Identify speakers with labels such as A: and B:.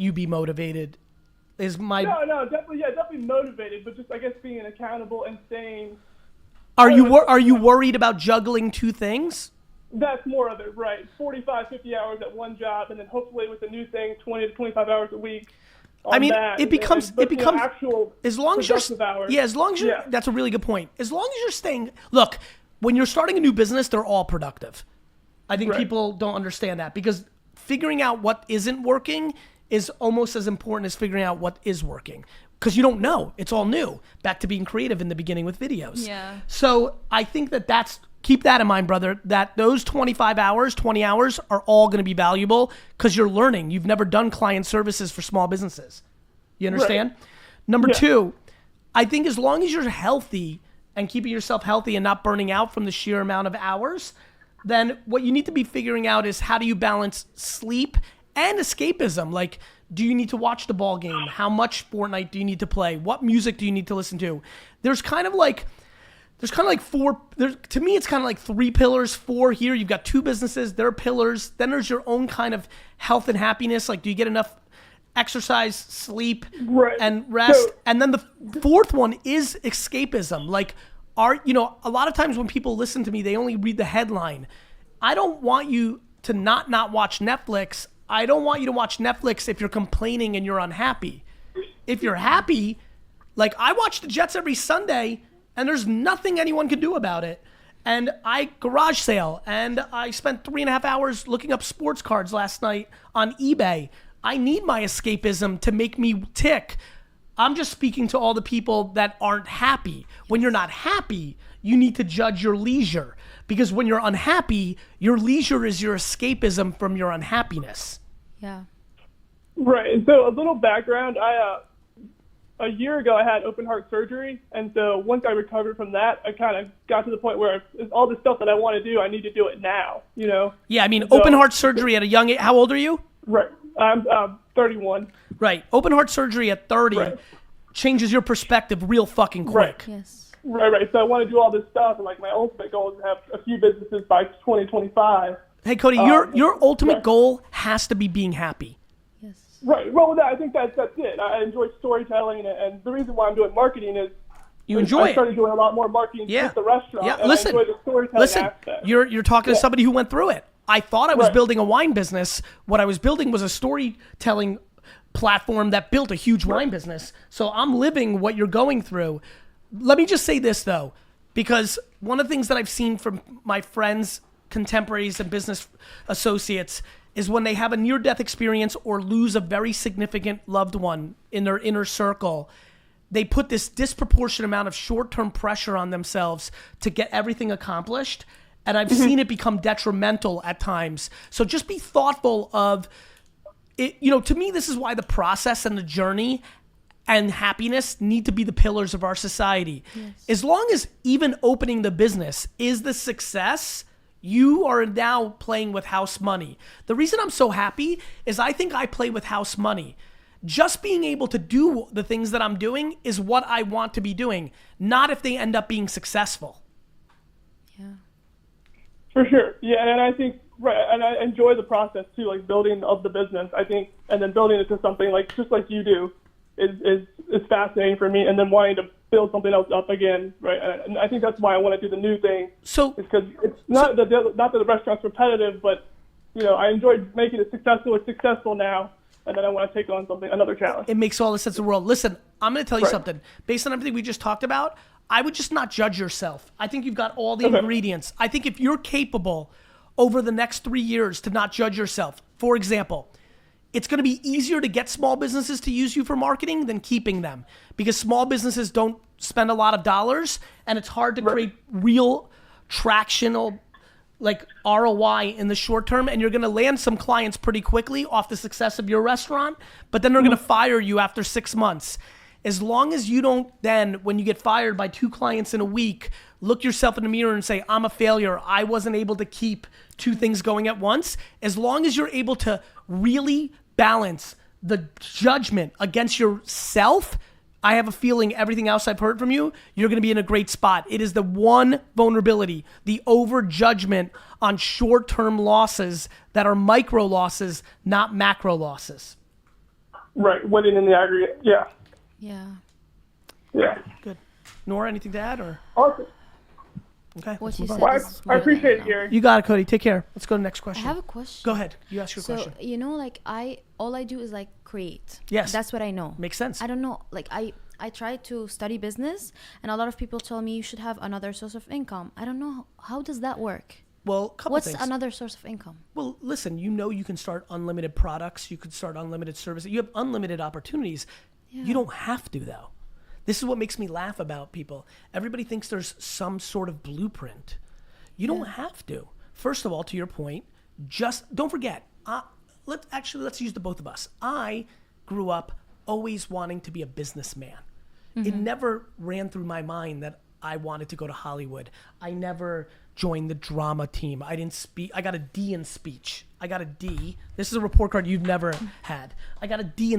A: you be motivated. Is my
B: No, definitely motivated, but just I guess being accountable and staying.
A: Are you worried about juggling two things?
B: That's more of it, right? 45, 50 hours at one job, and then hopefully with the new thing, 20 to 25 hours a week.
A: It becomes
B: actual
A: as long as you're
B: hours.
A: Yeah, as long as you're that's a really good point. As long as you're staying, look, when you're starting a new business, they're all productive. I think people don't understand that because figuring out what isn't working is almost as important as figuring out what is working. Because you don't know. It's all new. Back to being creative in the beginning with videos.
C: Yeah.
A: So I think keep that in mind, brother, that those 25 hours, 20 hours are all going to be valuable because you're learning. You've never done client services for small businesses. You understand? Right. Number two, I think as long as you're healthy and keeping yourself healthy and not burning out from the sheer amount of hours, then what you need to be figuring out is how do you balance sleep and escapism. Like, do you need to watch the ball game? How much Fortnite do you need to play? What music do you need to listen to? There's kind of like four, to me it's kind of like three pillars, four here. You've got two businesses, they're pillars. Then there's your own kind of health and happiness. Like, do you get enough exercise, sleep, and rest? And then the fourth one is escapism. Like, a lot of times when people listen to me, they only read the headline. I don't want you to not watch Netflix. I don't want you to watch Netflix if you're complaining and you're unhappy. If you're happy, like I watch the Jets every Sunday and there's nothing anyone can do about it. And I garage sale and I spent 3.5 hours looking up sports cards last night on eBay. I need my escapism to make me tick. I'm just speaking to all the people that aren't happy. When you're not happy, you need to judge your leisure. Because when you're unhappy, your leisure is your escapism from your unhappiness.
C: Yeah.
B: Right. So a little background. A year ago, I had open heart surgery. And so once I recovered from that, I kind of got to the point where all the stuff that I want to do, I need to do it now,
A: Yeah, I mean, open heart surgery at a young age. How old are you?
B: Right. I'm 31.
A: Right. Open heart surgery at 30 changes your perspective real fucking quick.
B: Right.
C: Yes.
B: Right. So I want to do all this stuff, and like my ultimate goal is to have a few businesses by 2025.
A: Hey, Cody, your ultimate goal has to be being happy.
C: Yes.
B: Right. Well, I think that's it. I enjoy storytelling, and the reason why I'm doing marketing is I started doing a lot more marketing with the restaurant.
A: Yeah.
B: And
A: Listen.
B: I enjoy the storytelling aspect.
A: You're talking to somebody who went through it. I thought I was building a wine business. What I was building was a storytelling platform that built a huge wine business. So I'm living what you're going through. Let me just say this, though, because one of the things that I've seen from my friends, contemporaries, and business associates is when they have a near-death experience or lose a very significant loved one in their inner circle, they put this disproportionate amount of short-term pressure on themselves to get everything accomplished. And I've seen it become detrimental at times. So just be thoughtful of it. To me, this is why the process and the journey and happiness need to be the pillars of our society. Yes. As long as even opening the business is the success, you are now playing with house money. The reason I'm so happy is I think I play with house money. Just being able to do the things that I'm doing is what I want to be doing, not if they end up being successful.
C: Yeah.
B: For sure. Yeah, and I think, and I enjoy the process too, like building of the business, I think, and then building it to something like, just like you do, is fascinating for me, and then wanting to build something else up again, right? And I think that's why I want to do the new thing. So, because it's not that the restaurant's repetitive, but I enjoyed making it successful. It's successful now, and then I want to take on another challenge.
A: It makes all the sense in the world. Listen, I'm going to tell you something. Based on everything we just talked about, I would just not judge yourself. I think you've got all the ingredients. I think if you're capable over the next 3 years to not judge yourself, for example, it's going to be easier to get small businesses to use you for marketing than keeping them, because small businesses don't spend a lot of dollars and it's hard to create real tractional like ROI in the short term, and you're going to land some clients pretty quickly off the success of your restaurant, but then they're going to fire you after 6 months. As long as you don't then, when you get fired by 2 clients in a week, look yourself in the mirror and say, I'm a failure. I wasn't able to keep 2 things going at once. As long as you're able to really balance the judgment against yourself, I have a feeling everything else I've heard from you, you're going to be in a great spot. It is the one vulnerability, the over judgment on short-term losses that are micro losses, not macro losses.
B: right, winning in the aggregate. Yeah.
C: Yeah.
B: Yeah.
A: Good. Nora, anything to add or?
B: Awesome.
A: Okay.
C: What
A: let's
C: you
A: move on.
C: said
B: Well,
C: is
B: I
C: more
B: appreciate
C: than
B: it, Gary.
A: You got it, Cody. Take care. Let's go to the next
C: I
A: question.
C: have a question.
A: Go ahead. You ask your
C: So,
A: question.
C: you know, like all I do is like create.
A: Yes.
C: That's what I know.
A: Makes sense.
C: I don't know. Like I tried to study business, and a lot of people tell me you should have another source of income. I don't know. How does that work?
A: Well, a couple
C: What's
A: things.
C: another source of income?
A: Well, listen, you can start unlimited products. You could start unlimited services. You have unlimited opportunities.
C: Yeah.
A: You don't have to, though. This is what makes me laugh about people. Everybody thinks there's some sort of blueprint. You don't have to. First of all, to your point, just don't forget. Let's use the both of us. I grew up always wanting to be a businessman. It never ran through my mind that I wanted to go to Hollywood. I never joined the drama team. I didn't speak. I got a D in speech. I got a D. This is a report card you've never had. I got a D in